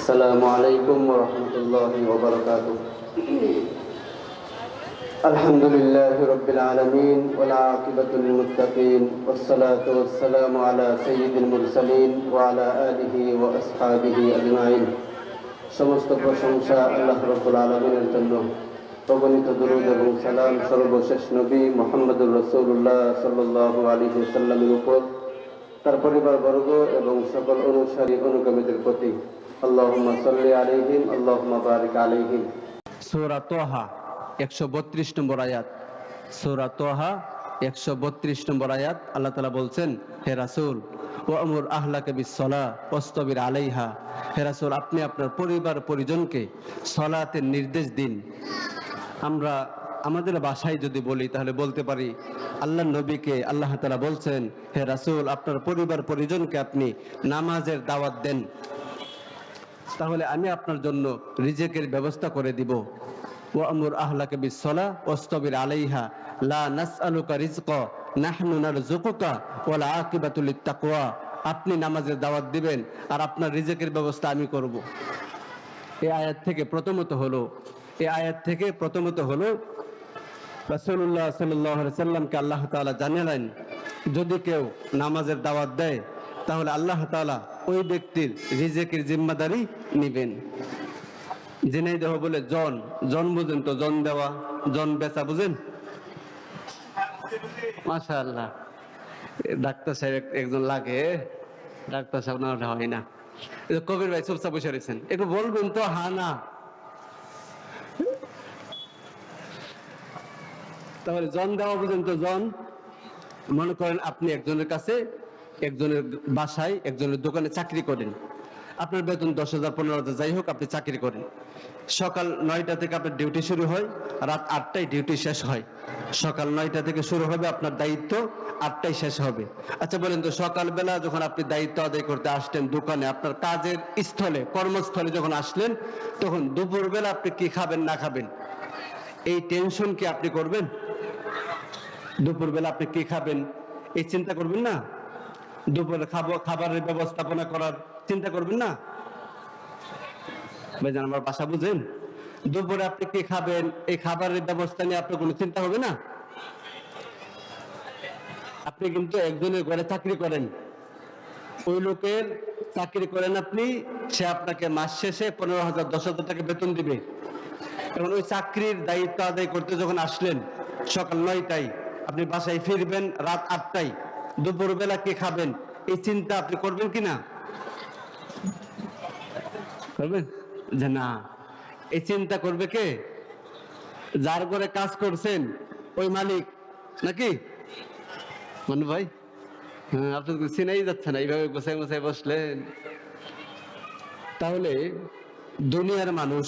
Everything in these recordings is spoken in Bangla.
السلام عليكم ورحمة الله وبركاته. الحمد لله رب العالمين والعاقبة للمتقين والصلاة والسلام على سيد المرسلين وعلى آله وأصحابه أجمعين. সমস্ত প্রশংসা আল্লাহ রাব্বুল আলামিনের জন্য। অগণিত দরুদ এবং সালাম সর্বশেষ নবী মুহাম্মদুর রাসূলুল্লাহ সাল্লাল্লাহু আলাইহি ওয়াসাল্লামের উপর, তার পরিবারবর্গ এবং সকল অনুসারী অনুগামীদের প্রতি। আল্লাহুম্মা সাল্লি আলাইহিম আল্লাহুম্মা বারিক আলাইহিম। সূরা তাহা 132 নম্বর আয়াত। সূরা তাহা 132 নম্বর আয়াত। আল্লাহ তাআলা বলছেন, হে রাসূল, ওয়ামুর আহলাকা বিস-সালাহ ওয়াসতাবির আলাইহা। হে রাসূল, আপনি আপনার পরিবার পরিজনকে সালাতের নির্দেশ দিন। আমরা আমাদের ভাষায় যদি বলি তাহলে বলতে পারি, আল্লাহর নবীকে আল্লাহ তাআলা বলছেন, হে রাসূল, আপনার পরিবার পরিজনকে আপনি নামাজের দাওয়াত দেন, তাহলে আমি আপনার জন্য রিজিকের ব্যবস্থা করে দিব। ওয়ামুর আহলাকা বিস-সালাহ ওয়াসতাবির আলাইহা লা নাসআলুকা রিজকা নাহনু নারযুকুকা ওয়াল আকিবাতু লিত-তাকওয়া। আপনি নামাজের দাওয়াত দিবেন আর আপনার রিজিকের ব্যবস্থা আমি করব। এই আয়াত থেকে প্রথমত হলো রাসূলুল্লাহ সাল্লাল্লাহু আলাইহি সাল্লামকে আল্লাহ তাআলা জানালেন, যদি কেউ নামাজের দাওয়াত দেয় তাহলে আল্লাহ তাআলা ওই ব্যক্তির রিজিকের জিম্মাদারি নেবেন। জেনে দেওয়া বলে জন বুঝেন তো, জন দেওয়া, জন বেচা বুঝেন? মাশাআল্লাহ, ডাক্তার সাহেব একজন লাগে, ডাক্তার সাহেব না হয় না। কবির ভাই চুপচাপ বসে রয়েছেন, একটু বলবেন তো হ্যাঁ না। তাহলে জন দেওয়া বুঝেন তো? জন, মনে করেন আপনি একজনের কাছে, একজনের বাসায়, একজনের দোকানে চাকরি করেন। আপনার বেতন 10,000 15,000 যাই হোক, আপনি চাকরি করেন। সকাল 9টা থেকে আপনার ডিউটি শুরু হয়, রাত 8টায় ডিউটি শেষ হয়। সকাল 9টা থেকে শুরু হবে আপনার দায়িত্ব, 8টায় শেষ হবে। আচ্ছা বলেন তো, সকালবেলা যখন আপনি দায়িত্ব আদায় করতে আসলেন দোকানে, আপনার কাজের স্থলে, কর্মস্থলে যখন আসলেন, তখন দুপুরবেলা আপনি কি খাবেন না খাবেন এই টেনশন কি আপনি করবেন? দুপুরবেলা আপনি কি খাবেন এই চিন্তা করবেন না? দুপুরে খাবারের ব্যবস্থাপনা করার চিন্তা করবেন না? ভাইজান, আমার ভাষা বুঝেন? দুপুরে আপনি কি খাবেন এই খাবারের ব্যবস্থা নিয়ে আপনার কোনো চিন্তা হবে না? আপনি কিন্তু একজনের ঘরে চাকরি করেন, ওই লোকের চাকরি করেন আপনি, সে আপনাকে মাস শেষে 15,000 10,000 টাকা বেতন দিবে। এবং ওই চাকরির দায়িত্ব আদায় করতে যখন আসলেন সকাল 9টায়, আপনি বাসায় ফিরবেন রাত 8টায়, দুপুরবেলা কি খাবেন এই চিন্তা আপনি করবেন কিনা? করবেন যে না? এই চিন্তা করবে কে? যার ঘরে কাজ করছেন ওই মালিক, নাকি মানু ভাই? হ্যাঁ, আপনি চিনাই যাচ্ছে না, এইভাবে গোছাই গোছাই বসলেন। তাহলে দুনিয়ার মানুষ,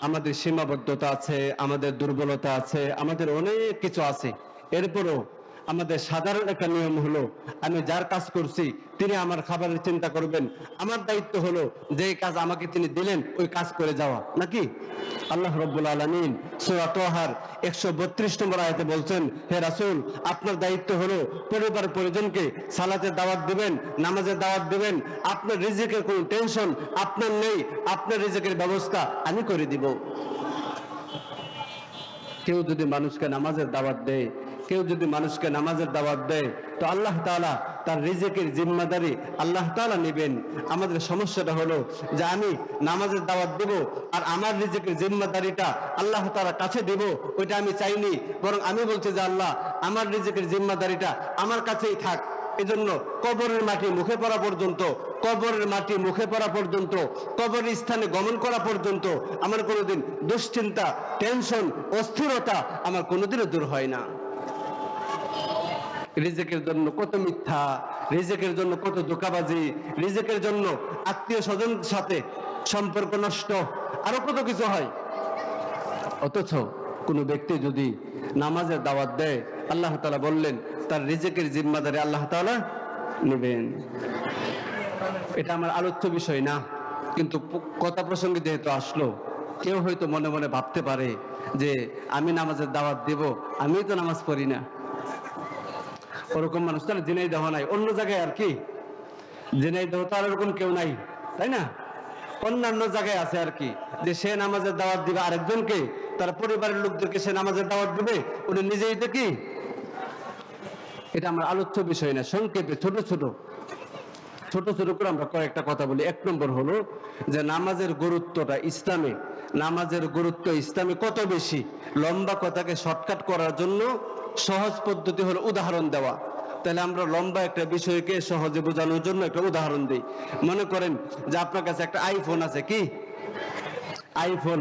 আমাদের সীমাবদ্ধতা আছে, আমাদের দুর্বলতা আছে, আমাদের অনেক কিছু আছে। এরপরও আমাদের সাধারণ একটা নিয়ম হলো, আমি যার কাজ করছি তিনি আমার খাবারের চিন্তা করবেন। আমার দায়িত্ব হলো যে কাজ আমাকে তিনি দিলেন ওই কাজ করে যাওয়া, নাকি? আল্লাহ রাব্বুল আলামিন সূরা তাহার 132 নম্বর আয়াতে বলছেন, হে রাসূল, আপনার দায়িত্ব হলো পরিবার পরিজনকে সালাতের দাওয়াত দিবেন, নামাজের দাওয়াত দিবেন। আপনার রিজিকের কোনো টেনশন আপনার নেই, আপনার রিজিকের ব্যবস্থা আমি করে দিব। কেউ যদি মানুষকে নামাজের দাওয়াত দেয়, তো আল্লাহ তাআলা তার রিজিকের জিম্মাদারি আল্লাহ তাআলা নেবেন। আমাদের সমস্যাটা হলো যে আমি নামাজের দাওয়াত দেব আর আমার রিজিকের জিম্মাদারিটা আল্লাহ তাআলা কাছে দেব, ওইটা আমি চাইনি, বরং আমি বলছি যে আল্লাহ, আমার রিজিকের জিম্মাদারিটা আমার কাছেই থাক। এজন্য কবরের মাটি মুখে পড়া পর্যন্ত, কবরের স্থানে গমন করা পর্যন্ত আমার কোনোদিন দুশ্চিন্তা, টেনশন, অস্থিরতা আমার কোনোদিনও দূর হয় না। রিজিকের জন্য কত মিথ্যা, রিজিকের জন্য কত ধোঁকাবাজি, রিজিকের জন্য আত্মীয় স্বজনের সাথে সম্পর্ক নষ্ট, আরো কত কিছু হয়। অথচ কোন ব্যক্তি যদি নামাজের দাওয়াত দেয়, আল্লাহ তাআলা বললেন তার রিজিকের জিম্মাদারি আল্লাহ তাআলা নেবেন। এটা আমার আলোচ্য বিষয় না, কিন্তু কথা প্রসঙ্গে যেহেতু আসলো, কেউ হয়তো মনে মনে ভাবতে পারে যে আমি নামাজের দাওয়াত দেব, আমি তো নামাজ পড়ি না। ওরকম মানুষ তাহলে ঝিনাইদহ নাই, অন্য জায়গায় আর কি। ঝিনাইদহ তো আর ওরকম কেউ নাই, তাই না? অন্যান্য জায়গায় আছে আর কি, যে সে নামাজের দাওয়াত দিবে আরেকজনকে, তার পরিবারের লোকদেরকে সে নামাজের দাওয়াত দিবে, উনি নিজেই তো কি। এটা আমার আলোচ্য বিষয় না, সংক্ষেপে ছোট ছোট করে আমরা কয়েকটা কথা বলি। এক নম্বর হলো যে নামাজের গুরুত্বটা ইসলামে, নামাজের গুরুত্ব ইসলামে কত বেশি। লম্বা কথাকে শর্টকাট করার জন্য সহজ পদ্ধতি হলো উদাহরণ দেওয়া। তাহলে আমরা লম্বা একটা বিষয়কে সহজে বোঝানোর জন্য একটা উদাহরণ দিই। মনে করেন যে আপনার কাছে একটা আইফোন আছে, কি আইফোন,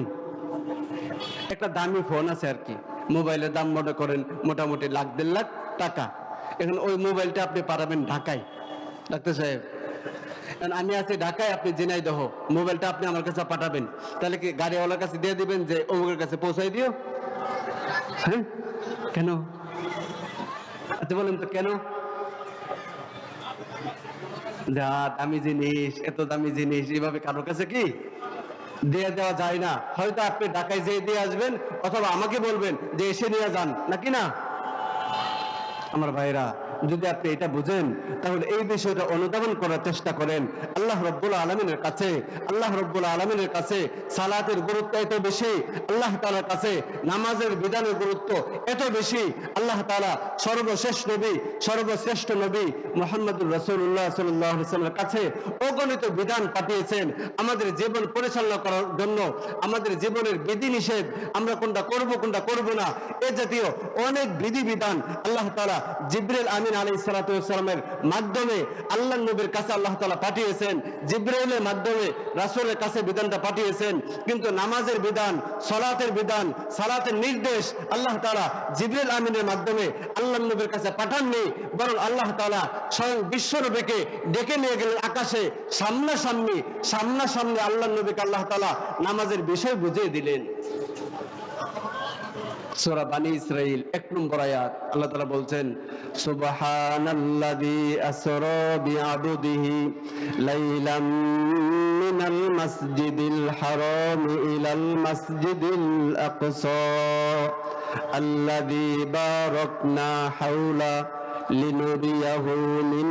একটা দামি ফোন আছে আর কি, মোবাইলের দাম মনে করেন মোটামুটি লাখ 1.5 লাখ টাকা। এখন ওই মোবাইলটা আপনি পাঠাবেন ঢাকায়, ডাক্তার সাহেব আমি আছি ঢাকায়, আপনি ঝিনাইদহ, মোবাইলটা আপনি আমার কাছে পাঠাবেন, তাহলে কি গাড়িওয়ালার কাছে দিয়ে দিবেন যে অমুকের কাছে পৌঁছাই দিও? হ্যাঁ, কেন? আচ্ছা বলেন তো কেন? যা দামি জিনিস, এত দামি জিনিস এভাবে কারোর কাছে কি দিয়ে দেওয়া যায় না। হয়তো আপনি ঢাকায় যেয়ে দিয়ে আসবেন, অথবা আমাকে বলবেন যে এসে নিয়ে যান, নাকি না? আমার ভাইরা, যদি আপনি এটা বুঝেন তাহলে এই বিষয়টা অনুধাবন করার চেষ্টা করেন। আল্লাহ রাব্বুল আলামিনের কাছে, আল্লাহ রাব্বুল আলামিনের কাছে সালাতের গুরুত্ব এত বেশি, আল্লাহ তাআলার কাছে নামাজের বিধানের গুরুত্ব এত বেশি। আল্লাহ তাআলা সর্বশেষ নবী, সর্বশ্রেষ্ঠ নবী মুহাম্মদুর রাসূলুল্লাহ সাল্লাল্লাহু আলাইহি ওয়াসাল্লামের কাছে অগণিত বিধান পাঠিয়েছেন আমাদের জীবন পরিচালনা করার জন্য, আমাদের জীবনের বিধি নিষেধ, আমরা কোনটা করব কোনটা করব না, এ জাতীয় অনেক বিধি বিধান আল্লাহ তাআলা জিবরিল আমিন আলাইহিস সালাতু ওয়াস সালামের মাধ্যমে আল্লাহর নবীর কাছে আল্লাহ তাআলা পাঠিয়েছেন, জিবরাইলের মাধ্যমে রাসূলের কাছে বিধানটা পাঠিয়েছেন। কিন্তু নামাজের বিধান, সালাতের বিধান, সালাতের নির্দেশ আল্লাহ তাআলা জিবরিল আমিনের মাধ্যমে আল্লাহর নবীর কাছে পাঠাননি, বরং আল্লাহ তাআলা স্বয়ং বিশ্বনবীকে ডেকে নিয়ে গেলেন আকাশে, সামনাসামনি আল্লাহর নবীকে আল্লাহ তাআলা নামাজের বিষয় বুঝিয়ে দিলেন। সূরা বানী ইসরাঈল 1 নম্বর আয়াত, আল্লাহ তাআলা বলছেন সুবহানাল্লাযী আসরা বিআবদিহি লাইলাম মিনাল মাসজিদিল হারাম ইলাল মাসজিদিল আকসা আল্লাযী বারাকনা হাওলা লিনুরিয়াহু মিন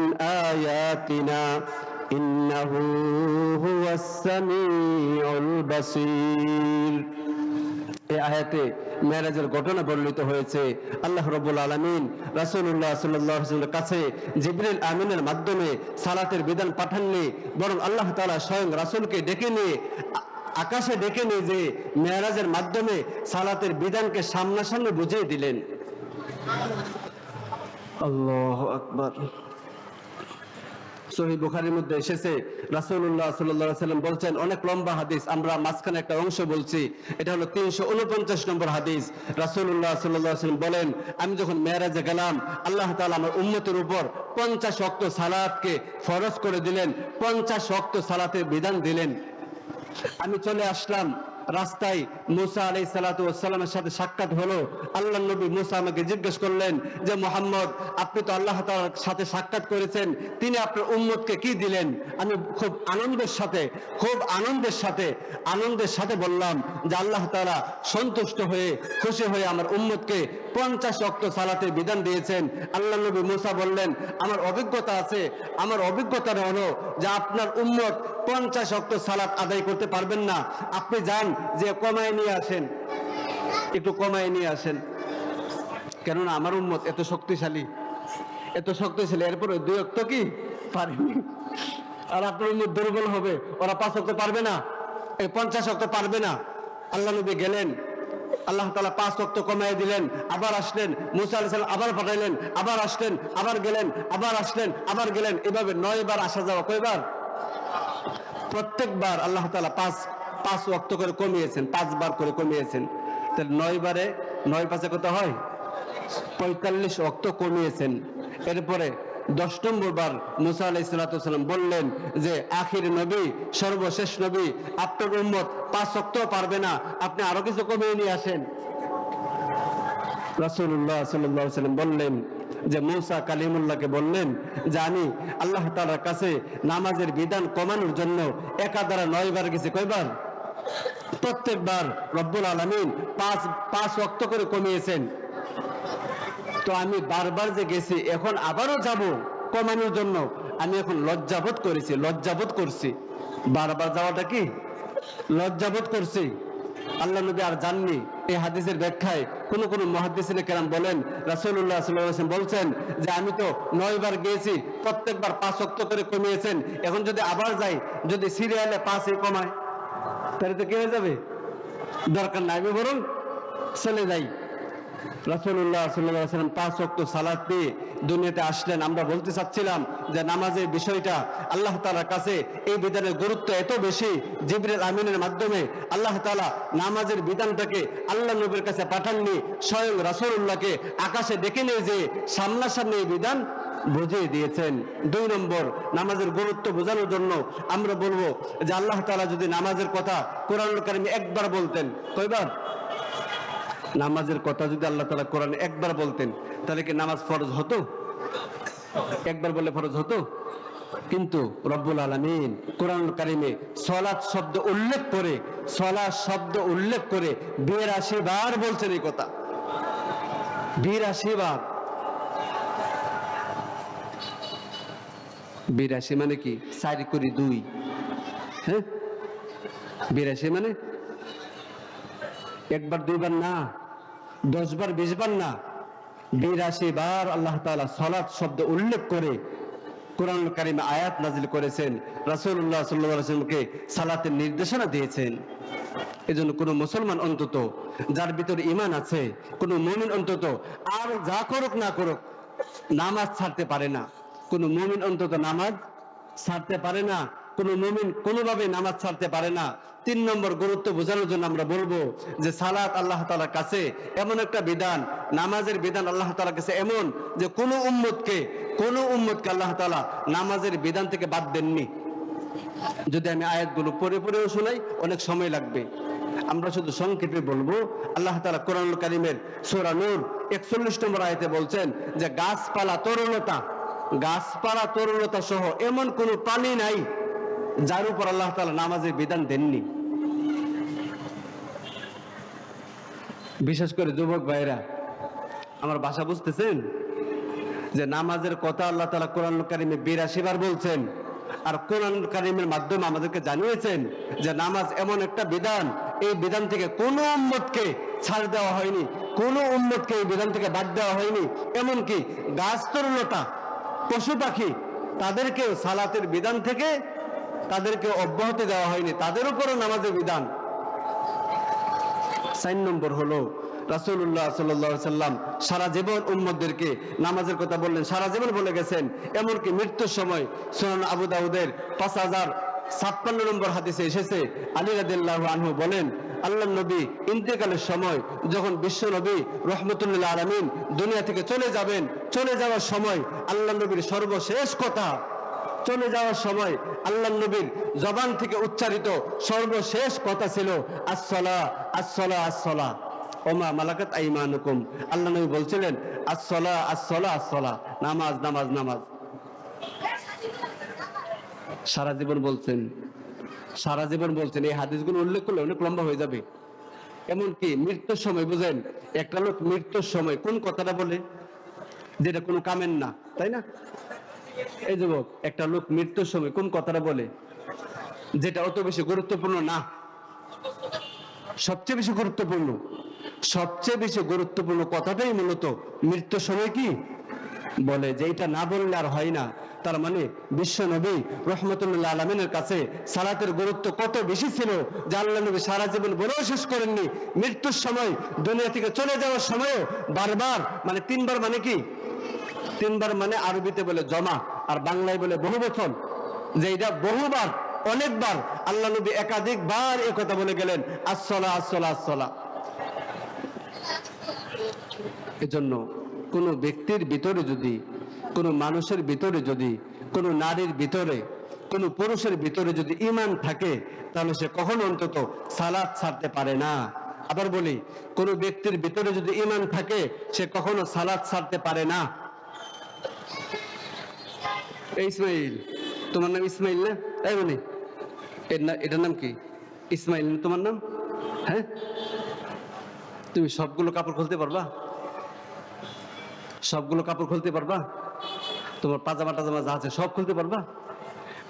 আয়াতিনা ইন্নাহু হুয়াস সামিউল বাসীর। এই আয়াতে মেরাজের ঘটনা বর্ণিত হয়েছে। আল্লাহ রাব্বুল আলামিন রাসূলুল্লাহ সাল্লাল্লাহু আলাইহি ওয়াসাল্লামের কাছে জিবরিল আমিনের মাধ্যমে সালাতের বিধান পাঠাননি, বরং আল্লাহ তাআলা স্বয়ং রাসূলকে ডেকে নিয়ে আকাশে ডেকে নিয়ে যে মেরাজের মাধ্যমে সালাতের বিধানকে সামনাসামনি বুঝিয়ে দিলেন। আল্লাহু আকবার। সহিহ বুখারীর মধ্যে এসেছে রাসূলুল্লাহ সাল্লাল্লাহু আলাইহি ওয়াসাল্লাম বলছেন, অনেক লম্বা হাদিস, আমরা মাঝখানে একটা অংশ বলছি, এটা হলো 349 নম্বর হাদিস। রাসূলুল্লাহ সাল্লাল্লাহু আলাইহি ওয়াসাল্লাম বলেন, আমি যখন মেরাজে গেলাম, আল্লাহ তাআলা আমার উম্মতের উপর 50 ওয়াক্ত সালাতকে ফরজ করে দিলেন, 50 ওয়াক্ত সালাতের বিধান দিলেন। আমি চলে আসলাম, রাস্তায় মুসা আলাইহিস সালাতু ওয়াস সালামের সাথে সাক্ষাৎ হলো। আল্লাহর নবী মুসা আমাকে জিজ্ঞেস করলেন যে মুহাম্মদ, আপনি তো আল্লাহ তাআলার সাথে সাক্ষাৎ করেছেন, তিনি আপনার উম্মতকে কি দিলেন? আমি খুব আনন্দের সাথে বললাম যে আল্লাহ তাআলা সন্তুষ্ট হয়ে, খুশি হয়ে আমার উম্মতকে 50 ওয়াক্ত সালাতের বিধান দিয়েছেন। আল্লাহর নবী মুসা বললেন, আমার অভিজ্ঞতা আছে, আমার অভিজ্ঞতা হলো যে আপনার উম্মত 50 ওয়াক্ত সালাত আদায় করতে পারবেন না, আপনি যান যে কমায় নিয়ে আসেন, একটু কমায় নিয়ে আসেন, কেননা আমার উম্মত এত শক্তিশালী, এরপরে 2 ওয়াক্ত কি পারেনি, আর আপনার উম্মত দুর্বল হবে, ওরা 5 ওয়াক্ত পারবে না, 50 ওয়াক্ত পারবে না। আল্লাহ নবী গেলেন, আল্লাহ তাআলা 5 ওয়াক্ত কমায় দিলেন, আবার আসলেন, মুসা আলাইহিস সালাম আবার পাঠাইলেন, আবার আসলেন, আবার গেলেন, আবার আসলেন, আবার গেলেন, এভাবে 9 বার আসা যাওয়া। কয়বার? প্রত্যেকবার আল্লাহ তাআলা 5 ওয়াক্ত করে কমিয়েছেন, 5 বার করে কমিয়েছেন। তাহলে 9 বারে 9 5 কত হয়? 45 ওয়াক্ত কমিয়েছেন। এরপরে 10 নম্বর বার মুসা আলাইহিস সালাতু ওয়াস সালাম বললেন যে আখির নবী, সর্বশেষ নবী, আপনার উম্মত 5 ওয়াক্ত পারবে না, আপনি আরো কিছু কমিয়ে নিয়ে আসেন। রাসূলুল্লাহ সাল্লাল্লাহু আলাইহি ওয়াসাল্লাম বললেন যে মুসা কালিমুল্লাহকে বললেন যে আমি আল্লাহ তাআলার কাছে নামাজের বিধান কমানোর জন্য একাধারে 9 বার গেছি। কয়বার? প্রত্যেকবার রব্বুল আলামিন 5 ওয়াক্ত করে কমিয়েছেন। তো আমি বারবার যে গেছি, এখন আবারও যাব কমানোর জন্য, আমি এখন লজ্জাবোধ করছি। বারবার যাওয়াটা কি লজ্জাবোধ করছি, আল্লাহ নবী আর জাননি। এই হাদিসের ব্যাখ্যায় কোন কোন মুহাদ্দিসিনে কেরাম বলেন রাসূলুল্লাহ সাল্লাল্লাহু আলাইহি ওয়াসাল্লাম বলছেন যে আমি তো 9 বার গিয়েছি, প্রত্যেকবার 5 ওয়াক্ত করে কমিয়েছেন, এখন যদি আবার যাই, যদি সিরিয়ালে 5 কমায় তাহলে তো কি হয়ে যাবে, দরকার নাই, আমি বরং চলে যাই। রাসূলুল্লাহ সাল্লাল্লাহু আলাইহি ওয়াসাল্লাম 5 ওয়াক্ত সালাত দিয়ে দুনিয়াতে আসলেন। আমরা বলতে চাচ্ছিলাম যে নামাজের বিষয়টা আল্লাহ তাআলার কাছে এই বিধানের গুরুত্ব এত বেশি, জিবরিল আমিনের মাধ্যমে আল্লাহ তাআলা নামাজের বিধানটাকে আল্লাহ নবীর কাছে পাঠাননি, স্বয়ং রাসূলুল্লাহকে আকাশে ডেকে নিয়ে যে সামনাসামনি এই বিধান বুঝিয়ে দিয়েছেন। 2 নম্বর, নামাজের গুরুত্ব বোঝানোর জন্য আমরা বলবো যে আল্লাহ তাআলা যদি নামাজের কথা কোরআনুল কারীমে একবার বলতেন, কয়বার? নামাজের কথা যদি আল্লাহ তাআলা কোরআনে একবার বলতেন তাহলে কি নামাজ ফরজ হতো? একবার বলে ফরজ হতো? কিন্তু রব্বুল আলামিন কোরআনুল কারীমে সালাত শব্দ উল্লেখ করে, সালাত শব্দ উল্লেখ করে 82 বার বলছেন এই কথা, 82 বার। 82 মানে কি 4 করে 2, হ্যাঁ, 82 মানে একবার দুইবার না, 10 বার 20 বার না, 82 বার আল্লাহ তাআলা সালাত শব্দ উল্লেখ করে কোরআনুল কারীমে আয়াত নাযিল করেছেন, রাসূলুল্লাহ সাল্লাল্লাহু আলাইহি ওয়াসাল্লামকে সালাতের নির্দেশনা দিয়েছেন। এজন্য কোন মুসলমান অন্তত যার ভিতরে ঈমান আছে, কোন মুমিন অন্তত আর যা করুক না করুক নামাজ ছাড়তে পারে না। কোন মুমিন অন্তত নামাজ ছাড়তে পারে না, কোন মুমিন কোনোভাবে নামাজ ছাড়তে পারে না। 3 নম্বর গুরুত্ব বোঝানোর জন্য আমরা বলবো যে সালাত আল্লাহ তাআলার কাছে এমন একটা বিধান, নামাজের বিধান আল্লাহ তাআলার কাছে এমন যে কোন উম্মতকে আল্লাহ তাআলা নামাজের বিধান থেকে বাদ দেননি। যদি আমি আয়াতগুলো পড়ে পড়েও শোনাই অনেক সময় লাগবে, আমরা শুধু সংক্ষেপে বলবো। আল্লাহ তাআলা কোরআনুল কারীমের সূরা নূর 41 নম্বর আয়াতে বলছেন যে গাছপালা তরুলতা সহ এমন কোন প্রাণী নাই যার উপর আল্লাহ তাআলা নামাজের বিধান দেননি। বিশেষ করে যুবক ভাইরা, আমার ভাষা বুঝতেছেন যে নামাজের কথা আল্লাহ তাআলা কোরআনুল কারীমে 82 বার বলছেন, আর কোরআনুল কারীমের মাধ্যমে আমাদেরকে জানিয়েছেন যে নামাজ এমন একটা বিধান, এই বিধান থেকে কোন উম্মতকে ছাড় দেওয়া হয়নি, কোন উম্মতকে এই বিধান থেকে বাদ দেওয়া হয়নি। এমনকি গাছ তরুলতা, পশু পাখি, তাদেরকেও সালাতের বিধান থেকে তাদেরকে অব্যাহতি দেওয়া হয়নি, তাদের উপরও নামাজের বিধান। 4 নম্বর হলো রাসূলুল্লাহ সাল্লাল্লাহু আলাইহি ওয়াসাল্লাম সারা জীবন উম্মতদেরকে নামাজের কথা বললেন, সারা জীবন বলে গেছেন। এমনকি মৃত্যুর সময় সুনান আবু দাউদের 5056 নম্বর হাদিসে এসেছে, আলী রাদিয়াল্লাহু আনহু বলেন, আল্লাহর নবী ইন্তেকালের সময় যখন বিশ্ব নবী রাহমাতুল লিল আলামিন দুনিয়া থেকে চলে যাবেন, চলে যাওয়ার সময় আল্লাহর নবীর সর্বশেষ কথা, চলে যাওয়ার সময় আল্লাহর নবীর জবান থেকে উচ্চারিত সর্বশেষ কথা ছিল আসসালাহ আসসালাহ আসসালাহ ওমা মালাকাত আইমানুকুম। আল্লাহ নবী বলছিলেন আসসালাহ আসসালাহ আসসালাহ, নামাজ নামাজ নামাজ। সারা জীবন বলছেন। এই হাদিসগুলো উল্লেখ করলে অনেক লম্বা হয়ে যাবে। এমনকি মৃত্যুর সময়, বুঝেন, একটা লোক মৃত্যুর সময় কোন কথাটা বলে যেটা কোনো কামের না, তাই না? এই যুবক, একটা লোক মৃত্যুর সময় কোন কথাটা বলে যেটা অত বেশি গুরুত্বপূর্ণ না, সবচেয়ে বেশি গুরুত্বপূর্ণ কথাটাই মূলত মৃত্যুর সময় কি বলে, যে এটা না বললে আর হয় না। তার মানে বিশ্ব নবী রাহমাতুল্লিল আলামিনের কাছে সালাতের গুরুত্ব কত বেশি ছিল যে আল্লাহ নবী সারা জীবন বলেও শেষ করেননি। মৃত্যুর সময়, দুনিয়া থেকে চলে যাওয়ার সময়ও বারবার, মানে 3 বার, মানে কি 3 বার মানে আরবিতে বলে জমা, আর বাংলায় বলে বহু বচন, যে এটা বহুবার, অনেকবার আল্লাহ নবী একাধিকবার এই কথা বলে গেলেন, আসসালাহ আসসালাহ আসসালাহ। এজন্য কোন ব্যক্তির ভিতরে যদি, কোন মানুষের ভিতরে যদি, কোন নারীর ভিতরে, কোন পুরুষের ভিতরে যদি ঈমান থাকে তাহলে সে কখনো অন্তত সালাত ছাড়তে পারে না। আবার বলি, কোন ব্যক্তির ভিতরে যদি ঈমান থাকে সে কখনো সালাত ছাড়তে পারে না। এই ইসমাইল, তোমার নাম ইসমাইল না? তাই বলি, এটার নাম কি? ইসমাইল তোমার নাম? হ্যাঁ, তুমি সবগুলো কাপড় খুলতে পারবা? তোমার পাজামা টাজামা যা আছে সব খুলতে পারবা?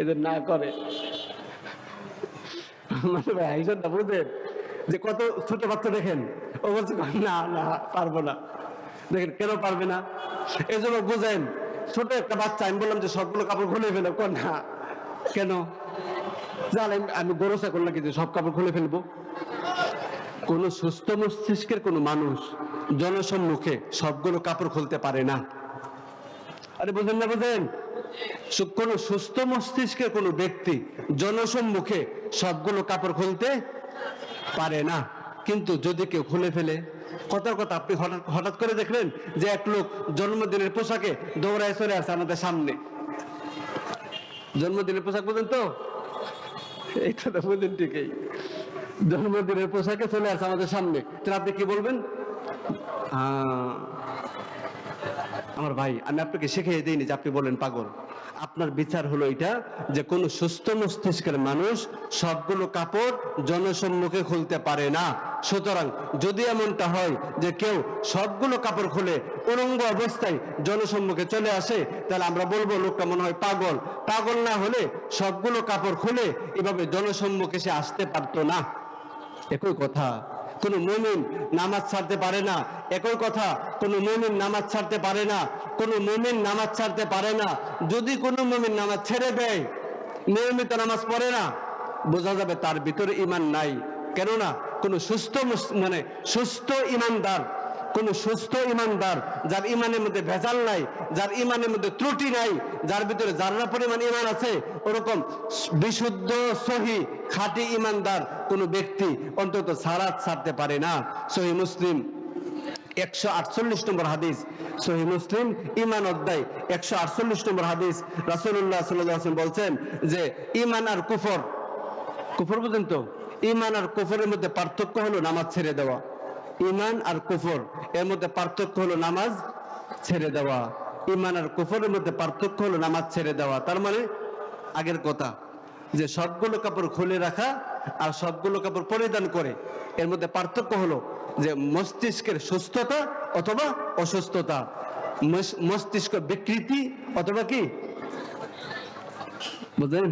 এদের না করে মানে ভাই আইসনটা বুঝেন যে কত ছোট বাচ্চা দেখেন, ও বলছে না না পারবো না। দেখেন কেন পারবে না, এই জন্য বুঝেন ছোট একটা বাচ্চা, আমি বললাম যে সবগুলো কাপড় খুলে ফেলো, না কেন, জানেন আমি গরসা করলাম কি যে সব কাপড় খুলে ফেলবো? কোন সুস্থ মস্তিষ্কের কোন মানুষ জনসম্মুখে সবগুলো কাপড় খুলতে পারে না। আরে বুঝেন না, বুঝেন? কোন সুস্থ মস্তিষ্কের কোন ব্যক্তি জনসম্মুখে সবগুলো কাপড় খুলতে পারে না। কিন্তু যদি কেউ খুলে ফেলে, কথার কথা আপনি হঠাৎ করে দেখলেন যে এক লোক জন্মদিনের পোশাকে দৌড়ায় চলে আসে আমাদের সামনে, জন্মদিনের পোশাক বুঝেন তো, এইটা তো বুঝেন ঠিকই, জন্মদিনের পোশাকে চলে আসে আমাদের সামনে, তাহলে আপনি কি বলবেন? আমার ভাই আমি আপনাকে শিখিয়ে দিইনি যে আপনি বলেন পাগল। আপনার বিচার হলো এটা যে কোন সুস্থ মস্তিষ্কের মানুষ সবগুলো কাপড় জনসম্মুখে খুলতে পারে না। সুতরাং যদি এমনটা হয় যে কেউ সবগুলো কাপড় খুলে উলঙ্গ অবস্থায় জনসম্মুখে চলে আসে, তাহলে আমরা বলবো লোকটা মনে হয় পাগল। পাগল না হলে সবগুলো কাপড় খুলে এভাবে জনসম্মুখে সে আসতে পারতো না। একই কথা কোন মুমিন নামাজ ছাড়তে পারে না, একই কথা কোন মুমিন নামাজ ছাড়তে পারে না, কোন মুমিন নামাজ ছাড়তে পারে না। যদি কোন মুমিন নামাজ ছেড়ে দেয়, নিয়মিত নামাজ পড়ে না, বোঝা যাবে তার ভিতরে ঈমান নাই। কেননা কোন সুস্থ মানে সুস্থ ঈমানদার, কোন সুস্থ ঈমানদার যার ঈমানের মধ্যে ভেজাল নাই, যার ঈমানের মধ্যে ত্রুটি নাই, যার ভিতরে যারা পরিমাণ ঈমান আছে, ওরকম বিশুদ্ধ সহি খাঁটি ঈমানদার কোন ব্যক্তি অন্তত সালাত ছাড়তে পারে না। সহিহ মুসলিম 148 নম্বর হাদিস, সহিহ মুসলিম ঈমান অধ্যায় 148 নম্বর হাদিস, রাসূলুল্লাহ সাল্লাল্লাহু আলাইহি ওয়াসাল্লাম বলছেন যে ঈমান আর কুফর, কুফর বুঝেন তো, ঈমান আর কুফরের মধ্যে পার্থক্য হলো নামাজ ছেড়ে দেওয়া। ঈমান আর কুফর এর মধ্যে পার্থক্য হলো নামাজ ছেড়ে দেওয়া। ঈমান আর কুফরের মধ্যে পার্থক্য হলো নামাজ ছেড়ে দেওয়া। তার মানে আগের কথা যে সবগুলো কাপড় খুলে রাখা আর সবগুলো কাপড় পরিধান করে, এর মধ্যে পার্থক্য হলো যে মস্তিষ্কের সুস্থতা অথবা অসুস্থতা, মস্তিষ্ক বিকৃতি অথবা কি, বুঝলেন?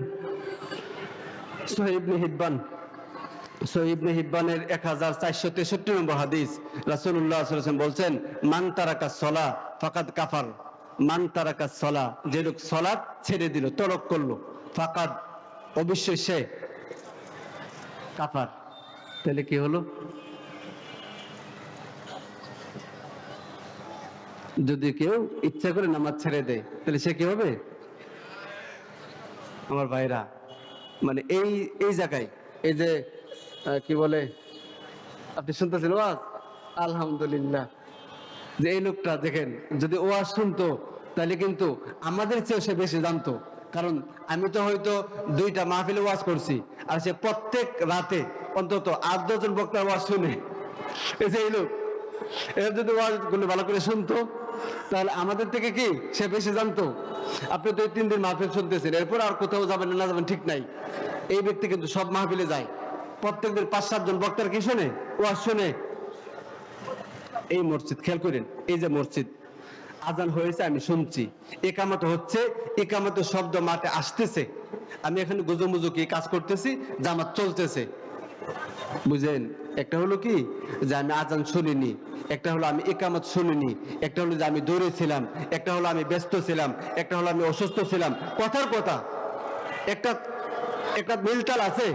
সহিহ ইবনে হিব্বান, সহিহ ইবনে হিব্বানের 1463 নম্বর হাদিস, রাসূলুল্লাহ সাল্লাল্লাহু আলাইহি ওয়াসাল্লাম বলছেন মান তারাকা সলা ফাকাদ কাফার, মান তারাকা সলা, যে লোক সালাত ছেড়ে দিল, তরক করলো, ফাকাদ অবশ্যই সে কাফার। তাহলে কি হলো? যদি কেউ ইচ্ছা করে নামাজ ছেড়ে দেয় তাহলে সে কি হবে? আমার ভাইরা মানে এই জায়গায় এই যে কি বলে, আপনি শুনতেছেন ওয়াজ, আলহামদুলিল্লাহ, যে এই লোকটা দেখেন যদি ওয়াজ শুনতো তাহলে কিন্তু আমাদের চেয়েও সে বেশি জানতো। কারণ আমি তো হয়তো 2টা মাহফিলে ওয়াজ করছি, আর সে প্রত্যেক রাতে অন্তত 8-10 জন বক্তার ওয়াজ শুনে। এই যে এই লোক, এর যদি ওয়াজ গুলো ভালো করে শুনতো তাহলে আমাদের থেকে কি সে বেশি জানতো। আপনি তো 3 দিন মাহফিল শুনতেছেন, এরপর আর কোথাও যাবেন না যাবেন ঠিক নাই। এই ব্যক্তি কিন্তু সব মাহফিলে যায়, প্রত্যেকদিন 5-7 জন বক্তার কি শুনে, ওয়াজ শুনে। এই মসজিদ খেয়াল করেন, এই যে মসজিদ, আজান হয়েছে আমি শুনছি, ইকামত হচ্ছে, ইকামতের শব্দ মাঠে আসতেছে, আমি এখানে গুজুমুজু কি কাজ করতেছি, জামাত চলতেছে। বুঝেন? একটা হলো কি যে আমি আজান শুনিনি, একটা হলো আমি ইকামত শুনিনি, একটা হলো যে আমি দূরে ছিলাম, একটা হলো আমি ব্যস্ত ছিলাম, একটা হলো আমি অসুস্থ ছিলাম। কথার কথা একটা একটা মিলটাল আছে,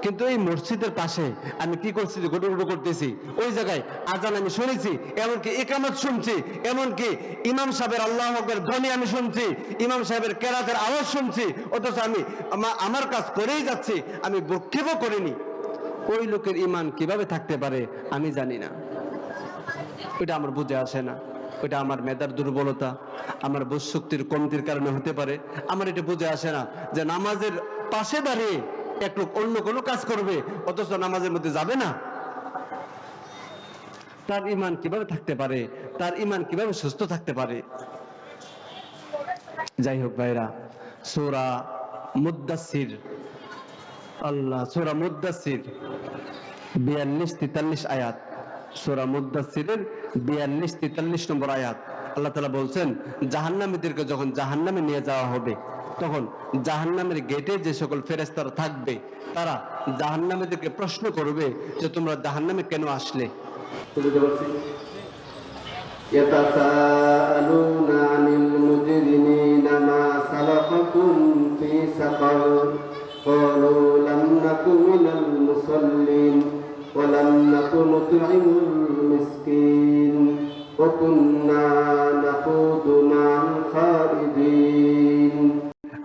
কিন্তু এই মসজিদের পাশে আমি কি করছি, গুটুগুটু করতেছি, ওই জায়গায় আজান আমি শুনেছি, এমনকি ইকামত শুনছি, এমনকি ইমাম সাহেবের আল্লাহু আকবার ধ্বনি আমি শুনছি, ইমাম সাহেবের কেরাতের আওয়াজ শুনছি, অথচ আমি আমার কাজ করেই যাচ্ছি, আমি ভ্রুক্ষেপও করিনি। ওই লোকের ঈমান কিভাবে থাকতে পারে আমি জানি না, ওইটা আমার বুঝে আসে না। ওইটা আমার মেধার দুর্বলতা, আমার বোধ শক্তির কমতির কারণে হতে পারে। আমার এটা বুঝে আসে না যে নামাজের পাশে দাঁড়িয়ে এক লোক অন্য কোনো কাজ করবে অথচ নামাজের মধ্যে যাবে না। তার ঈমান কিভাবে থাকতে পারে, তার ঈমান কিভাবে সুস্থ থাকতে পারে? যাই হোক ভাইরা, সূরা মুদ্দাসসির, আল্লাহ, সূরা মুদ্দাসসির 42-43 আয়াত, সূরা মুদ্দাসসিরের 42-43 নম্বর আয়াত, আল্লাহ তাআলা বলছেন জাহান্নামীদেরকে যখন জাহান্নামে নিয়ে যাওয়া হবে তখন জাহান্নামের গেটে যে সকল ফেরেশতারা থাকবে তারা জাহান্নামীদেরকে প্রশ্ন করবে যে তোমরা জাহান্নামে কেন আসলে। يتساءلون عن المجرمين ما سلككم في سقر قالوا لم نك من المصلين ولم نك نطعم المسكين وكنا نخوض مع الخائضين।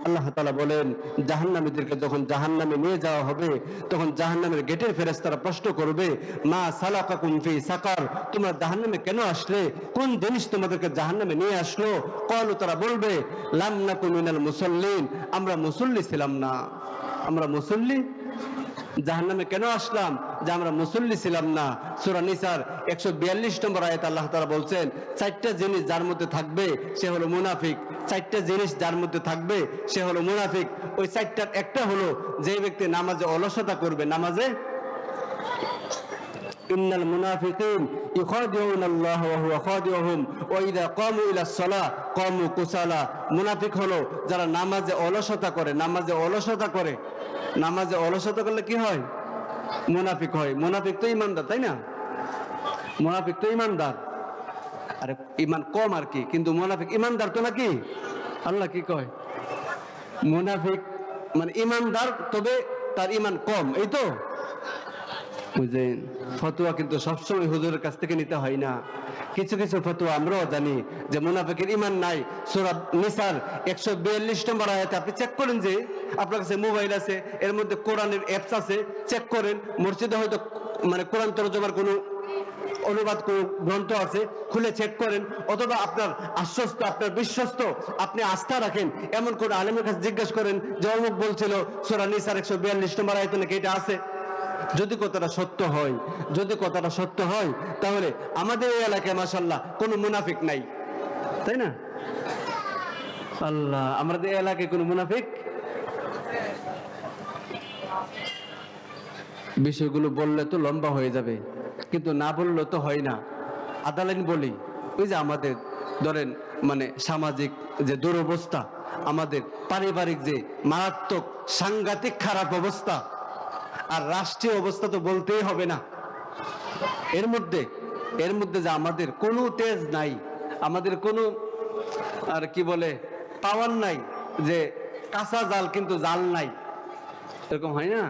আল্লাহ তাআলা বলেন জাহান্নামীদেরকে যখন জাহান্নামে নিয়ে যাওয়া হবে তখন জাহান্নামের গেটের ফেরেশতারা প্রশ্ন করবে মা সালাকাকুম ফি সাকার, তোমরা জাহান্নামে কেন আসলে, কোন জিনিস তোমাদেরকে জাহান্নামে নিয়ে আসলো। ক্বালু, তারা বলবে লাম নাকু মিনাল মুসাল্লিন, আমরা মুসল্লি ছিলাম না। আমরা মুসল্লি জাহান্নামে কেন আসলাম, যে আমরা মুসল্লি ছিলাম না। সূরা নিসার 142 নম্বর আয়াতে আল্লাহ তাআলা বলছেন চারটা জিনিস যার মধ্যে থাকবে সে হলো মুনাফিক। চারটা জিনিস যার মধ্যে থাকবে সে হলো মুনাফিক। ওই চারটার একটা হলো যে ব্যক্তি নামাজে অলসতা করবে, নামাজে ইন্নাল মুনাফিকিন ইখাদিউনা আল্লাহ ওয়া হুয়া খাদিউহুম ওয়া ইযা ক্বামু ইলাস সালাহ ক্বামু কুসালা। মুনাফিক হলো যারা নামাজে অলসতা করে। নামাজে অলসতা করে, নামাজে অলসতা করলে কি হয়, মুনাফিক হয়। মুনাফিক তো ইমানদার, তাই না? মুনাফিক তো ইমানদার, আরে ইমান কম আর কি, কিন্তু মুনাফিক ইমানদার তো নাকি? আল্লাহ কি কয়, মুনাফিক মানে ইমানদার তবে তার ইমান কম, এই তো বুঝেন। ফতোয়া কিন্তু সবসময় হুজুরের কাছ থেকে নিতে হয় না। কিছু কিছু ফতোয়া আমরাও জানি যে মুনাফিকের ইমান নাই। সূরা নিসার 142 নম্বর আয়াতে আপনি চেক করেন, যে আপনার কাছে মোবাইল আছে, এর মধ্যে কোরআনের অ্যাপস আছে, চেক করেন। মসজিদে হয়তো মানে কোরআন তরজমার কোনো অনুবাদ কোন গ্রন্থ আছে, খুলে চেক করেন। অথবা আপনার আশ্বস্ত, আপনার বিশ্বস্ত, আপনি আস্থা রাখেন এমন কোন আলেমের কাছে জিজ্ঞেস করেন যে অমুক বলছিল সূরা নিসার 142 নম্বর আয়াতে নাকি এটা আছে। যদি কথাটা সত্য হয়, যদি কথাটা সত্য হয়, তাহলে আমাদের এই এলাকায় মাশাআল্লাহ কোনো মুনাফিক নাই, তাই না? আল্লাহ, আমাদের এলাকায় কোনো মুনাফিক। বিষয়গুলো বললে তো লম্বা হয়ে যাবে, কিন্তু না বললে তো হয় না। আদালাইন বলি, ওই যে আমাদের ধরেন মানে সামাজিক যে দুরবস্থা, আমাদের পারিবারিক যে মারাত্মক সাংঘাতিক খারাপ অবস্থা, আর রাষ্ট্রীয় অবস্থা তো বলতেই হবে না। এর মধ্যে যে আমাদের কোনো তেজ নাই, আমাদের কোনো আর কি বলে পাওয়ার নাই, যে কাঁচা জাল কিন্তু জাল নাই, এরকম হয় না?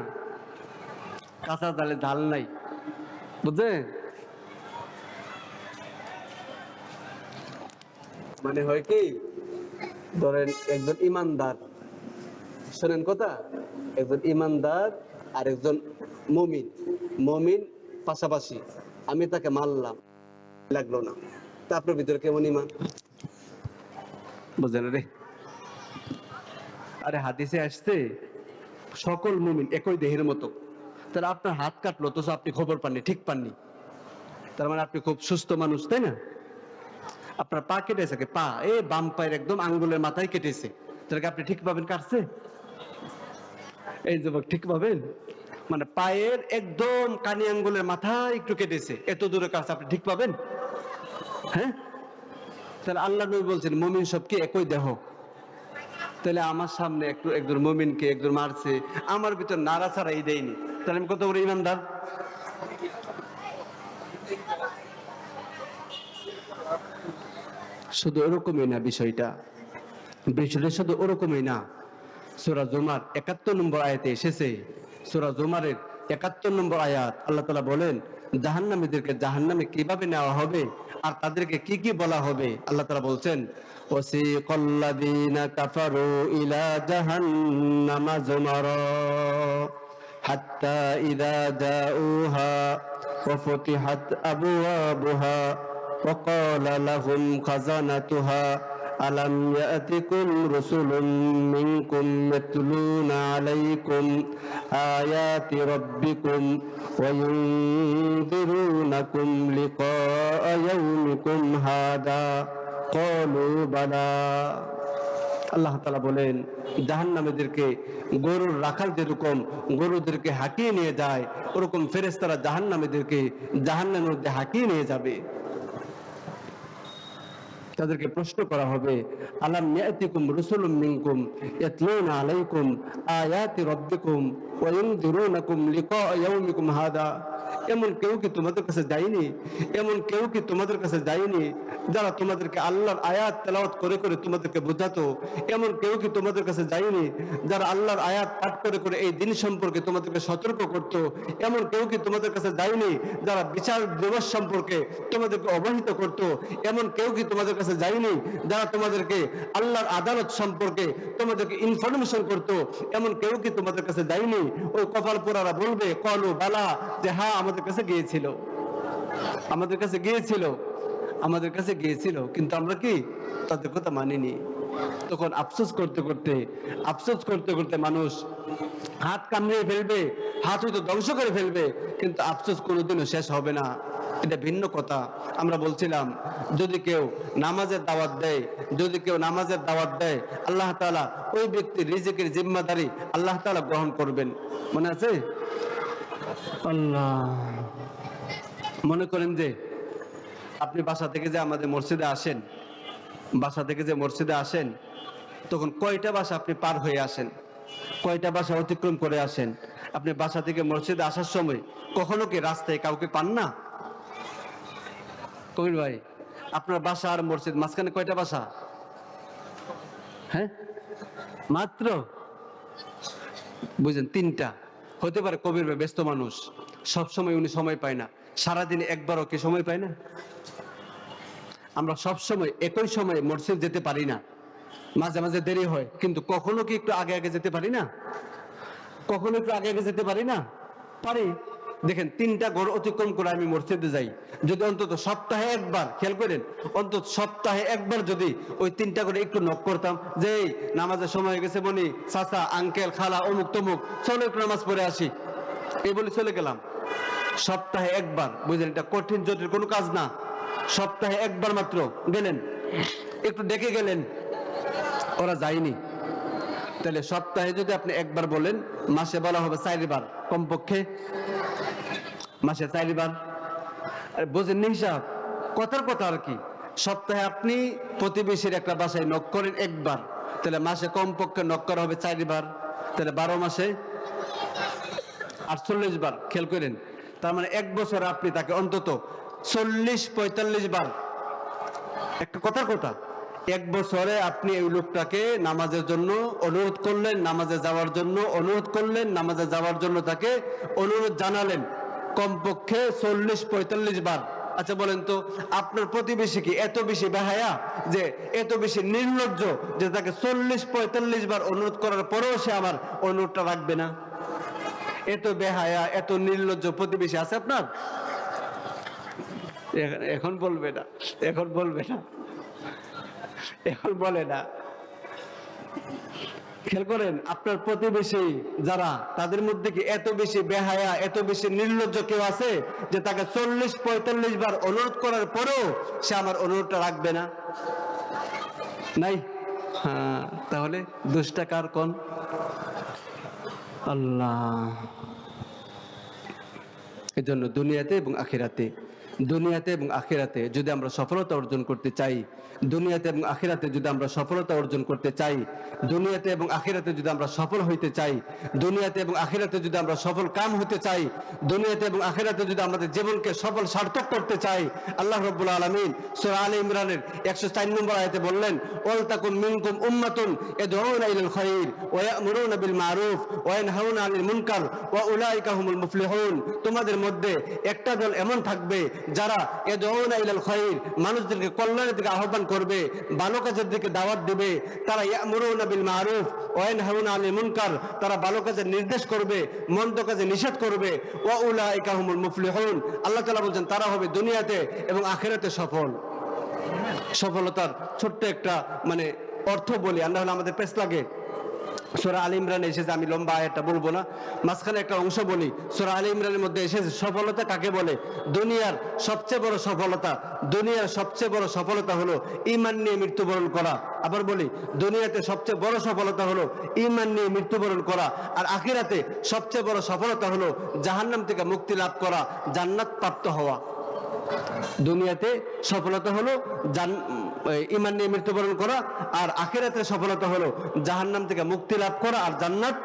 কাঁচা জালে জাল নাই, বুঝলে? মানে হয় কি, ধরেন একজন ইমানদার, শোনেন কথা, একজন ইমানদার আর একজন মুমিন, মুমিন পাশাপাশি, আমি তাকে মারলাম, লাগলো না, তা আপনার ভিতরে কেমন ইমান? বুঝলেন রে? আরে হাদিসে আসছে সকল মুমিন একই দেহের মতো। তাহলে আপনার হাত কাটলো তো আপনি খবর পাননি, ঠিক পাননি, তার মানে আপনি খুব সুস্থ মানুষ, তাই না? আপনার পা কেটেছে, পা এই বাম পায়ের একদম আঙ্গুলের মাথায় কেটেছে, তাহলে আপনি ঠিক পাবেন কাটছে? এই যুবক ঠিক পাবেন? মানে পায়ের একদম কানি আঙ্গুলের মাথায় একটু কেটেছে, এত দূরে কাছে, আপনি ঠিক পাবেন? হ্যাঁ, তাহলে আল্লাহ নবী বলছেন মুমিন সব কি একই দেহ। তাহলে আমার সামনে একজন মুমিনকে একজন মারছে, আমার ভিতর নাড়াচাড়াই দেয়নি, তাহলে আমি কত বড় ইমানদার? শুধু ওরকমই না বিষয়টা, বিষয়টা শুধু ওরকমই না। সূরা জুমার 71 নম্বর আয়াতে এসেছে, সূরা জুমারের 71 নম্বর আয়াত, আল্লাহ তাআলা বলেন জাহান্নামীদেরকে জাহান্নামে কিভাবে নেওয়া হবে আর তাদেরকে কি কি বলা হবে। আল্লাহ তাআলা বলছেন ওয়াসিকাল্লাযীনা কাফারু ইলা জাহান্নামা যুমারা হাত্তা ইযা জাউহা ওয়া ফুতিহাত আবওয়াবুহা ওয়া ক্বালা লাহুম খাযানাতুহা ألم يأتكم رسل منكم يتلون عليكم آيات ربكم وينذرونكم لقاء يومكم هذا قالوا بلى। আল্লাহ তাআলা বলেন জাহান্নামীদেরকে গরুর রাখাল যেরকম গরুদেরকে হাঁকিয়ে নিয়ে যায়, ওরকম ফেরেশতারা জাহান্নামীদেরকে জাহান্নামের মধ্যে হাঁকিয়ে নিয়ে যাবে। তাদেরকে প্রশ্ন করা হবে, আলাম ইয়াতিকুম রুসুলুম মিনকুম ইয়াতলুনা আলাইকুম আয়াতি রাব্বিকুম ওয়া ইনযিরুনাকুম লিকা ইয়াউমিকুম হাদা। এমন কেউ কি তোমাদের কাছে যায়নি? এমন কেউ কি তোমাদের কাছে যায়নি যারা তোমাদেরকে আল্লাহর আয়াত তেলাওয়াত করে করে তোমাদেরকে বোঝাতো? এমন কেউ কি তোমাদের কাছে যায়নি যারা আল্লাহর আয়াত পাঠ করে করে এই দিন সম্পর্কে তোমাদেরকে সতর্ক করত? এমন কেউ কি তোমাদের কাছে যায়নি যারা বিচার দিবস সম্পর্কে তোমাদেরকে অবহিত করত? এমন কেউ কি তোমাদের কাছে যায়নি যারা তোমাদেরকে আল্লাহর আদালত সম্পর্কে তোমাদেরকে ইনফরমেশন করত? এমন কেউ কি তোমাদের কাছে যায়নি? ওই কপাল পোড়ারা বলবে কলু বালা, যে হ্যাঁ আমাদের কাছে গিয়েছিল, আমাদের কাছে গিয়েছিল, আমাদের কাছে গিয়েছিল, কিন্তু আমরা কি তাদের কথা মানিনি। তখন আফসোস করতে করতে মানুষ হাত কামড়িয়ে ফেলবে, হাত হয়তো ধ্বংস করে ফেলবে, কিন্তু আফসোস কোনোদিনও শেষ হবে না। এটা ভিন্ন কথা। আমরা বলছিলাম যদি কেউ নামাজের দাওয়াত দেয়, যদি কেউ নামাজের দাওয়াত দেয়, আল্লাহ তাআলা ওই ব্যক্তির রিজিকের জিম্মাদারি আল্লাহ তাআলা গ্রহণ করবেন। মনে আছে? আল্লাহ, মনে করেন যে আপনি বাসা থেকে যে আমাদের মসজিদে আসেন, বাসা থেকে যে মসজিদে আসেন, তখন কয়টা বাসা আপনি পার হয়ে আসেন, কয়টা বাসা অতিক্রম করে আসেন? আপনি বাসা থেকে মসজিদে আসার সময় কখনো কি রাস্তায় কাউকে পান না? কবির ভাই, আপনার বাসা আর মসজিদ মাঝখানে কয়টা বাসা? হ্যাঁ, মাত্র বুঝেন তিনটা। হতে পারে কবির ভাই ব্যস্ত মানুষ, সব সময় উনি সময় পায় না, সারাদিনে একবারও কি সময় পায় না? আমরা সব সময় একই সময়ে মসজিদ যেতে পারি না, মাঝে মাঝে দেরি হয়, কিন্তু কখনো কি একটু আগে আগে যেতে পারি না? কখনো একটু আগে আগে যেতে পারি না? পারি। দেখেন, তিনটা ঘর অতিক্রম করে আমি মসজিদে যাই, যদি অন্তত সপ্তাহে একবার, খেয়াল করেন, অন্তত সপ্তাহে একবার যদি ওই তিনটা করে একটু নক করতাম যে নামাজের সময় হয়ে গেছে, বনি চাচা আঙ্কেল খালা অমুক তমুক, চলো একটু নামাজ পড়ে আসি, এই বলে চলে গেলাম। সপ্তাহে একবার, বুঝলেন, এটা কঠিন জটিল কোনো কাজ না। সপ্তাহে একবার মাত্র গেলেন, একটু ডেকে গেলেন, ওরা যায়নি। তাহলে সপ্তাহে যদি আপনি একবার বলেন, মাসে বলা হবে 4 বার, কমপক্ষে মাসে 4 বার। বোঝেননি হিসাব? কথার কথা আর কি। সপ্তাহে আপনি প্রতিবেশীর একটা বাসায় নক করেন একবার, তাহলে মাসে কমপক্ষে নক করা হবে 4 বার, তাহলে 12 মাসে 48 বার। খেয়াল করেন, তার মানে এক বছর আপনি তাকে অন্তত 40-45 বার, একটা কথার কথা, এক বছরে আপনি এই লোকটাকে নামাজের জন্য অনুরোধ করলেন, নামাজে যাওয়ার জন্য অনুরোধ করলেন, নামাজে যাওয়ার জন্য তাকে অনুরোধ জানালেন কমপক্ষে 40-45 বার। আচ্ছা বলেন তো, আপনার প্রতিবেশী কি এত বেশি বেহায়া, যে এত বেশি নির্লজ্জ, যে তাকে 40-45 বার অনুরোধ করার পরেও সে আমার অনুরোধটা রাখবে না? এত বেহায়া, এত নির্লজ্জ প্রতিবেশী আছে আপনার? এখন বলবে না, এখন বলবে না, এখন বলে না। খেয়াল করেন, আপনার প্রতিবেশী যারা, তাদের মধ্যে কি এত বেশি বেহায়া, এত বেশি নির্লজ্জ কেউ আছে যে তাকে 40-45 বার অনুরোধ করার পরেও সে আমার অনুরোধটা রাখবে না? নাই। হ্যাঁ, তাহলে দোষটা কার কোন? আল্লাহ। এজন্য দুনিয়াতে এবং আখিরাতে, দুনিয়াতে এবং আখিরাতে যদি আমরা সফলতা অর্জন করতে চাই, দুনিয়াতে এবং আখিরাতে যদি আমরা সফলতা অর্জন করতে চাই, দুনিয়াতে এবং আখিরাতে যদি আমরা সফল হইতে চাই, দুনিয়াতে এবং আখিরাতে যদি আমরা সফল কাম হতে চাই, দুনিয়াতে এবং আখিরাতে যদি আমাদের জীবনকে সফল সার্থক করতে চাই, আল্লাহ রাব্বুল আলামিন সূরা আলে ইমরানের 104 নম্বর আয়াতে বললেন, ওয়াল তাকুম মিনকুম উম্মাতুন ইয়াদউনা ইলাল খায়র ওয়া ইয়া'মুরুনা বিল মারুফ ওয়া ইয়ানহাউনা আনিল মুনকার ওয়া উলাইকা হুমুল মুফলিহুন। তোমাদের মধ্যে একটা দল এমন থাকবে যারা ইয়াদউনা ইলাল খায়র, মানুষদেরকে কল্যাণের দিকে আহ্বান করবে, ভালো কাজের দিকে দাওয়াত দিবে। তারা ইয়া'মুরুনা বিল মারুফ ওয়া ইয়ানহাউনা আনিল মুনকার, তারা ভালো কাজের নির্দেশ করবে, মন্দ কাজে নিষেধ করবে। ওয়া উলাইকা হুমুল মুফলিহুন, আল্লাহ তাআলা বলেন তারা হবে দুনিয়াতে এবং আখিরাতে সফল। সফলতার ছোট্ট একটা মানে অর্থ বলি, আমরা হলে আমাদের পেছ লাগে। সূরা আলে ইমরানে এসেছে, আমি লম্বা আয়াতটা বলবো না, মাঝখানে একটা অংশ বলি। সূরা আলে ইমরানের মধ্যে এসেছে সফলতা কাকে বলে। দুনিয়ার সবচেয়ে বড় সফলতা, দুনিয়ার সবচেয়ে বড় সফলতা হলো ঈমান নিয়ে মৃত্যুবরণ করা। আবার বলি, দুনিয়াতে সবচেয়ে বড় সফলতা হলো ঈমান নিয়ে মৃত্যুবরণ করা, আর আখিরাতে সবচেয়ে বড় সফলতা হলো জাহান্নাম থেকে মুক্তি লাভ করা, জান্নাত প্রাপ্ত হওয়া। দুনিয়াতে সফলতা হলো ঈমান নিয়ে মৃত্যুবরণ করা, আর আখিরাতে সফলতা হলো জাহান্নাম থেকে মুক্তি লাভ করা আর জান্নাত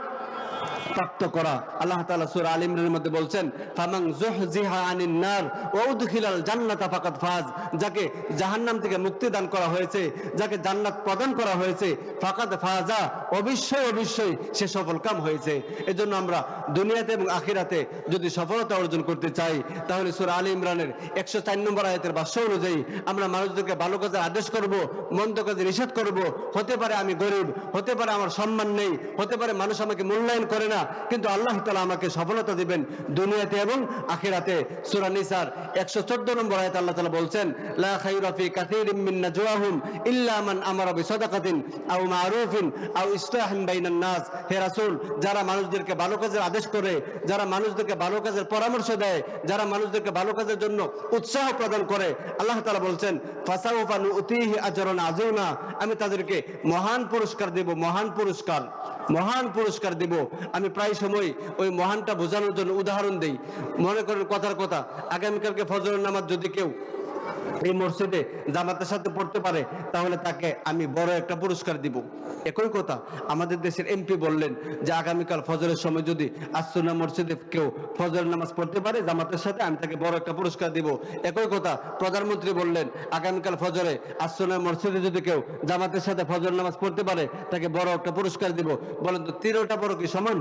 প্রাপ্ত করা। আল্লাহ তাআলা সূরা আল ইমরানের মধ্যে বলছেন, ফামান যুহজিহা আনিন নার ওয়া উদখিলাল জান্নাতা ফাকাদ ফাজ, যাকে জাহান্নাম থেকে মুক্তি দান করা হয়েছে, যাকে জান্নাত প্রদান করা হয়েছে, ফাকাদ ফাজা, অবশ্যই অবশ্যই সে সফলকাম হয়েছে। এজন্য আমরা দুনিয়াতে এবং আখিরাতে যদি সফলতা অর্জন করতে চাই, তাহলে সূরা আল ইমরানের 104 নম্বর আয়াতের ভাষ্য অনুযায়ী আমরা মানুষদেরকে ভালো কাজের আদেশ করব, মন্দ কাজে নিষেধ করব। হতে পারে আমি গরিব, হতে পারে আমার সম্মান নেই, হতে পারে মানুষ আমাকে মূল্যায়ন করে না, কিন্তু আল্লাহ তাআলা আমাকে সফলতা দিবেন দুনিয়াতে এবং আখিরাতে। সূরা নিসার 114 নম্বর আয়াতে আল্লাহ তাআলা বলছেন, লা খায়রা ফি কাসীরিম মিন নাজওয়াহুম ইল্লা মান আমারা বিসাদাকাতিন আও মারুফিন আও ইসলাহিন বাইনান নাস। হে রাসূল, যারা মানুষদেরকে ভালো কাজের আদেশ করে, যারা মানুষদেরকে ভালো কাজের পরামর্শ দেয়, যারা মানুষদেরকে ভালো কাজের জন্য উৎসাহ প্রদান করে, আল্লাহ তাআলা বলছেন, ফাসাউফা নুতিহি আজরান আযীমা, আমি তাদেরকে মহান পুরস্কার দেব, মহান পুরস্কার, মহান পুরস্কার দেব। আমি প্রায় সময় ওই মহানটা বোঝানোর জন্য উদাহরণ দেই। মনে করেন কথার কথা, আগামীকালকে ফজরের নামাজ যদি কেউ এই মসজিদে জামাতের সাথে পড়তে পারে, তাহলে তাকে আমি বড় একটা পুরস্কার দিব। একই কথা আমাদের দেশের এমপি বললেন যে আগামীকাল ফজরের সময় যদি আসুন্নাহ মসজিদে কেউ ফজরের নামাজ পড়তে পারে জামাতের সাথে, আমি তাকে বড় একটা পুরস্কার দিব। একই কথা প্রধানমন্ত্রী বললেন, আগামীকাল ফজরে আসুন্নাহ মসজিদে যদি কেউ জামাতের সাথে ফজরের নামাজ পড়তে পারে, তাকে বড় একটা পুরস্কার দিব। বলেন তো, তিনটা বড় কি সমান?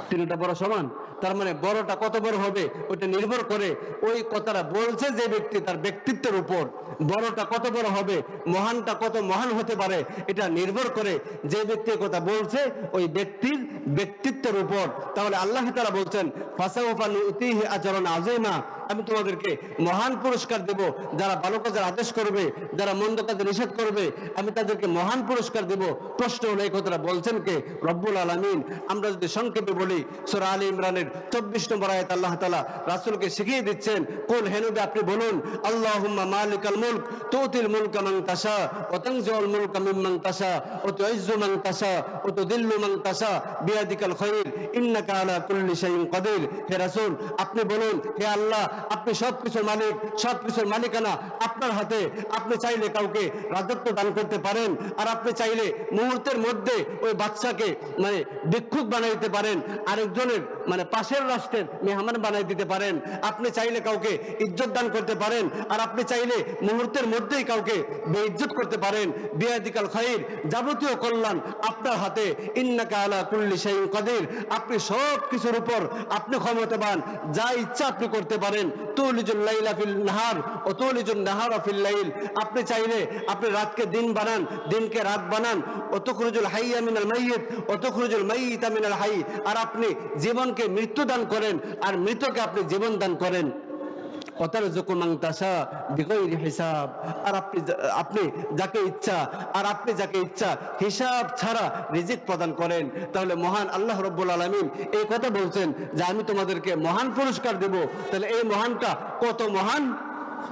তিনটা বড় সমান? তার মানে বড়টা কত বড় হবে ওটা নির্ভর করে ওই কথাটা বলছে যে ব্যক্তি, তার ব্যক্তিত্বের উপর। বড়টা কত বড় হবে, মহানটা কত মহান হতে পারে, এটা নির্ভর করে যে ব্যক্তি কথা বলছে ওই ব্যক্তির ব্যক্তিত্বের উপর। তাহলে আল্লাহ তাআলা বলছেন, ফাসাউফা নুতিহি আজরান আযীমা, আমি তোমাদেরকে মহান পুরস্কার দেব। যারা ভালো কাজের আদেশ করবে, যারা মন্দ কাজে নিষেধ করবে, আমি তাদেরকে মহান পুরস্কার দেব। প্রশ্ন হলো, এই কথাটা বলছেন কে? রব্বুল আলামিন। আমরা যদি সংক্ষেপে বলি, সূরা আলে ইমরানের 24 নম্বর আয়াত আল্লাহ তাআলা রাসূলকে শিখিয়ে দিচ্ছেন, কুল, হে নবী আপনি বলুন, আল্লাহুম্মা মালিকাল মুলক তুতিল মুলকা মান তাশা ওয়া তানজিউল মুলকা মিম্মান তাশা ওয়া তুইজ্জু মান তাশা ওয়া তুদিল্লু মান তাশা বিয়াদিকাল খায়র ইন্নাকা আলা কুল্লি শাইইন কাদির। হে রাসূল আপনি বলুন, হে আল্লাহ আপনি সবকিছুর মালিক, সবকিছুর মালিকানা আপনার হাতে। আপনি চাইলে কাউকে রাজত্ব দান করতে পারেন, আর আপনি চাইলে মুহূর্তের মধ্যে ওই বাদশাকে ভিক্ষুক বানাই দিতে পারেন, আরেকজনের পাশের রাষ্ট্রের মেহমান বানাই দিতে পারেন। আপনি চাইলে কাউকে ইজ্জত দান করতে পারেন, আর আপনি চাইলে মুহূর্তের মধ্যেই কাউকে বেইজ্জত করতে পারেন। বিয়াদিকাল খায়র, যাবতীয় কল্যাণ আপনার হাতে। ইন্নাকা আলা কুল্লি শাইইন কাদির, আপনি সব কিছুর উপর আপনি ক্ষমতাবান, যা ইচ্ছা আপনি করতে পারেন। তুলিজুল লাইলা ফিল নাহার ওয়া তুলিজুন নাহারা ফিল লাইল, আপনি চাইলে আপনি রাতকে দিন বানান, দিনকে রাত বানান। ওয়া তুখরিজুল হাইয়া মিনাল মাইয়িত ওয়া তুখরিজুল মাইয়িতা মিনাল হাই, আর আপনি জীবনকে মৃত্যু দান করেন, আর মৃতকে আপনি জীবন দান করেন। ওয়াতারযুকু মান তাশা বিগাইরি হিসাব, আর আপনি যাকে ইচ্ছা, আর আপনি যাকে ইচ্ছা হিসাব ছাড়া রিজিক প্রদান করেন। তাহলে মহান আল্লাহ রাব্বুল আলামিন এই কথা বলছেন যে আমি তোমাদেরকে মহান পুরস্কার দেব। তাহলে এই মহানটা কত মহান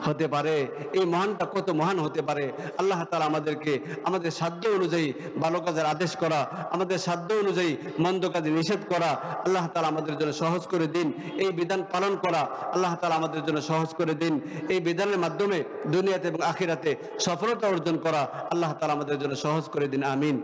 হতে পারে, এই মহানটা কত মহান হতে পারে। আল্লাহ তাআলা আমাদেরকে আমাদের সাধ্য অনুযায়ী ভালো কাজের আদেশ করা, আমাদের সাধ্য অনুযায়ী মন্দ কাজে নিষেধ করা আল্লাহ তাআলা আমাদের জন্য সহজ করে দিন। এই বিধান পালন করা আল্লাহ তাআলা আমাদের জন্য সহজ করে দিন। এই বিধানের মাধ্যমে দুনিয়াতে এবং আখিরাতে সফলতা অর্জন করা আল্লাহ তাআলা আমাদের জন্য সহজ করে দিন। আমিন।